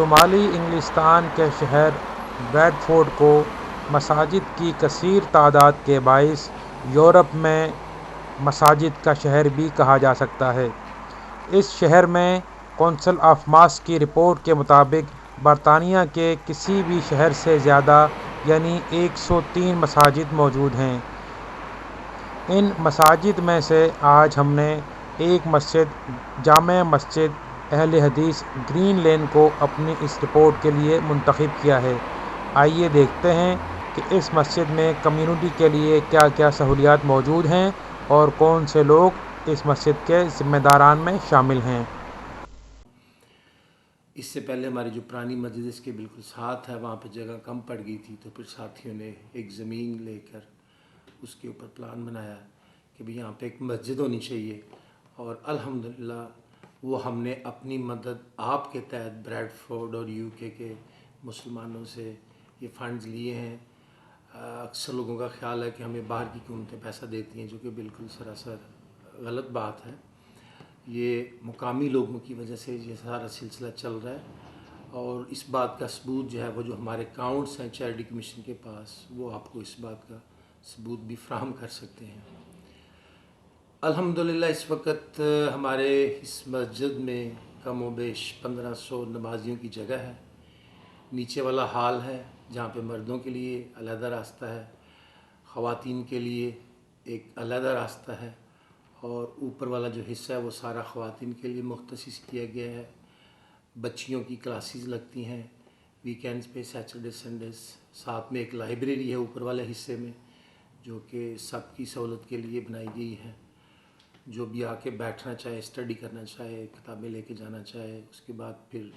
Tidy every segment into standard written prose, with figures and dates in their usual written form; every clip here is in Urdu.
شمالی انگلستان کے شہر بریڈفورڈ کو مساجد کی کثیر تعداد کے باعث یورپ میں مساجد کا شہر بھی کہا جا سکتا ہے۔ اس شہر میں کونسل آف ماسک کی رپورٹ کے مطابق برطانیہ کے کسی بھی شہر سے زیادہ یعنی 103 مساجد موجود ہیں۔ ان مساجد میں سے آج ہم نے ایک مسجد جامع مسجد اہل حدیث گرین لین کو اپنی اس رپورٹ کے لیے منتخب کیا ہے۔ آئیے دیکھتے ہیں کہ اس مسجد میں کمیونٹی کے لیے کیا کیا سہولیات موجود ہیں اور کون سے لوگ اس مسجد کے ذمہ داران میں شامل ہیں۔ اس سے پہلے ہماری جو پرانی مسجد اس کے بالکل ساتھ ہے، وہاں پہ جگہ کم پڑ گئی تھی، تو پھر ساتھیوں نے ایک زمین لے کر اس کے اوپر پلان بنایا کہ بھی یہاں پہ ایک مسجد ہونی چاہیے، اور الحمدللہ وہ ہم نے اپنی مدد آپ کے تحت بریڈ فورڈ اور یو کے مسلمانوں سے یہ فنڈز لیے ہیں۔ اکثر لوگوں کا خیال ہے کہ ہمیں باہر کی حکومتیں پیسہ دیتی ہیں، جو کہ بالکل سراسر غلط بات ہے۔ یہ مقامی لوگوں کی وجہ سے یہ سارا سلسلہ چل رہا ہے، اور اس بات کا ثبوت جو ہے وہ جو ہمارے اکاؤنٹس ہیں چیریٹی کمیشن کے پاس، وہ آپ کو اس بات کا ثبوت بھی فراہم کر سکتے ہیں۔ الحمدللہ اس وقت ہمارے اس مسجد میں کم و بیش 1500 نمازیوں کی جگہ ہے۔ نیچے والا ہال ہے جہاں پہ مردوں کے لیے علیحدہ راستہ ہے، خواتین کے لیے ایک علیحدہ راستہ ہے، اور اوپر والا جو حصہ ہے وہ سارا خواتین کے لیے مختص کیا گیا ہے۔ بچیوں کی کلاسز لگتی ہیں ویکینڈز پہ، سیٹرڈے سنڈیز۔ ساتھ میں ایک لائبریری ہے اوپر والے حصے میں، جو کہ سب کی سہولت کے لیے بنائی گئی ہے۔ جو بھی آ کے بیٹھنا چاہے، اسٹڈی کرنا چاہے، کتابیں لے کے جانا چاہے، اس کے بعد پھر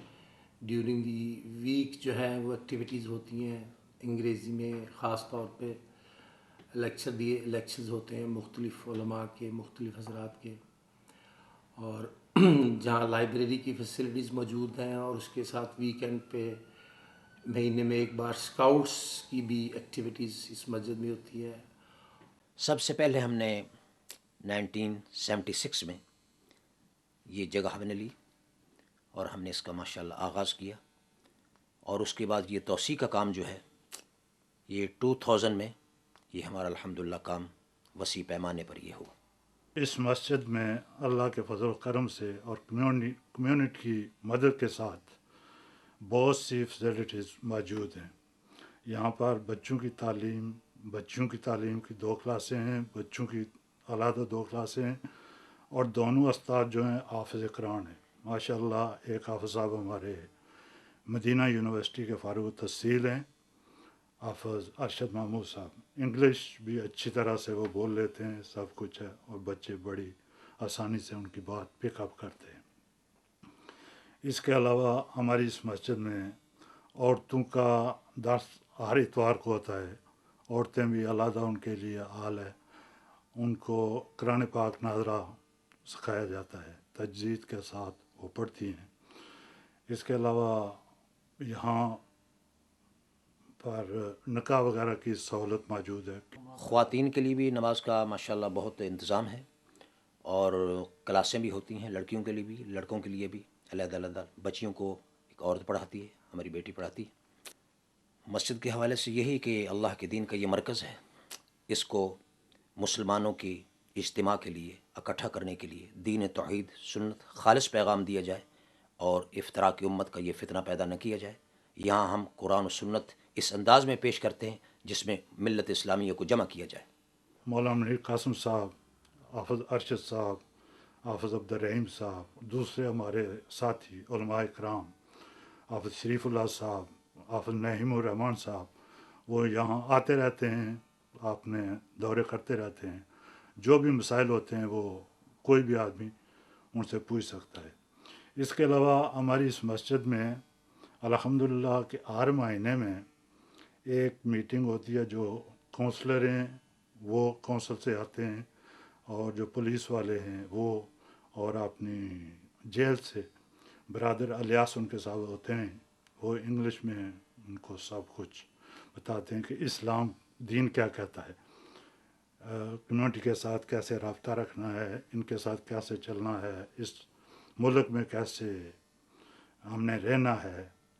ڈیورنگ دی ویک جو ہے وہ ایکٹیویٹیز ہوتی ہیں انگریزی میں، خاص طور پہ لیکچرز ہوتے ہیں مختلف علماء کے، مختلف حضرات کے، اور جہاں لائبریری کی فیسلٹیز موجود ہیں، اور اس کے ساتھ ویکینڈ پہ مہینے میں ایک بار اسکاؤٹس کی بھی ایکٹیویٹیز اس مسجد میں ہوتی ہے۔ سب سے پہلے ہم نے 1976 میں یہ جگہ ہم نے لی، اور ہم نے اس کا ماشاءاللہ آغاز کیا، اور اس کے بعد یہ توسیع کا کام جو ہے یہ 2000 میں یہ ہمارا الحمدللہ کام وسیع پیمانے پر یہ ہوا۔ اس مسجد میں اللہ کے فضل و کرم سے اور کمیونٹی کی مدد کے ساتھ بہت سی فیسلٹیز موجود ہیں۔ یہاں پر بچوں کی تعلیم کی 2 کلاسیں ہیں، بچوں کی علیحدہ 2 کلاسیں ہیں، اور دونوں استاد جو ہیں حافظ قرآن ہیں۔ ماشاءاللہ ایک حافظ صاحب ہمارے مدینہ یونیورسٹی کے فارغ التحصیل ہیں، حافظ ارشد محمود صاحب۔ انگلش بھی اچھی طرح سے وہ بول لیتے ہیں، سب کچھ ہے، اور بچے بڑی آسانی سے ان کی بات پک اپ کرتے ہیں۔ اس کے علاوہ ہماری اس مسجد میں عورتوں کا درس ہر اتوار کو ہوتا ہے۔ عورتیں بھی علیحدہ ان کے لیے حال ہے، ان کو قرآن پاک ناظرہ سکھایا جاتا ہے، تجوید کے ساتھ وہ پڑھتی ہیں۔ اس کے علاوہ یہاں پر نکاح وغیرہ کی سہولت موجود ہے۔ خواتین کے لیے بھی نماز کا ماشاءاللہ بہت انتظام ہے، اور کلاسیں بھی ہوتی ہیں لڑکیوں کے لیے بھی، لڑکوں کے لیے بھی علیحدہ علیحدہ۔ بچیوں کو ایک عورت پڑھاتی ہے، ہماری بیٹی پڑھاتی ہے۔ مسجد کے حوالے سے یہی کہ اللہ کے دین کا یہ مرکز ہے، اس کو مسلمانوں کی اجتماع کے لیے، اکٹھا کرنے کے لیے دین توحید سنت خالص پیغام دیا جائے، اور افتراق امت کا یہ فتنہ پیدا نہ کیا جائے۔ یہاں ہم قرآن و سنت اس انداز میں پیش کرتے ہیں جس میں ملت اسلامیہ کو جمع کیا جائے۔ مولانا منیر قاسم صاحب، حافظ ارشد صاحب، حافظ عبد الرحیم صاحب، دوسرے ہمارے ساتھی علماء کرام، حافظ شریف اللہ صاحب، حافظ نعیم الرحمان صاحب، وہ یہاں آتے رہتے ہیں، اپنے دورے کرتے رہتے ہیں۔ جو بھی مسائل ہوتے ہیں وہ کوئی بھی آدمی ان سے پوچھ سکتا ہے۔ اس کے علاوہ ہماری اس مسجد میں الحمدللہ کہ ہر مہینے میں ایک میٹنگ ہوتی ہے، جو کونسلر ہیں وہ کونسل سے آتے ہیں، اور جو پولیس والے ہیں وہ، اور اپنی جیل سے برادر الیاس ان کے ساتھ ہوتے ہیں، وہ انگلش میں ان کو سب کچھ بتاتے ہیں کہ اسلام دین کیا کہتا ہے، کمیونٹی کے ساتھ کیسے رابطہ رکھنا ہے، ان کے ساتھ کیسے چلنا ہے، اس ملک میں کیسے ہم نے رہنا ہے،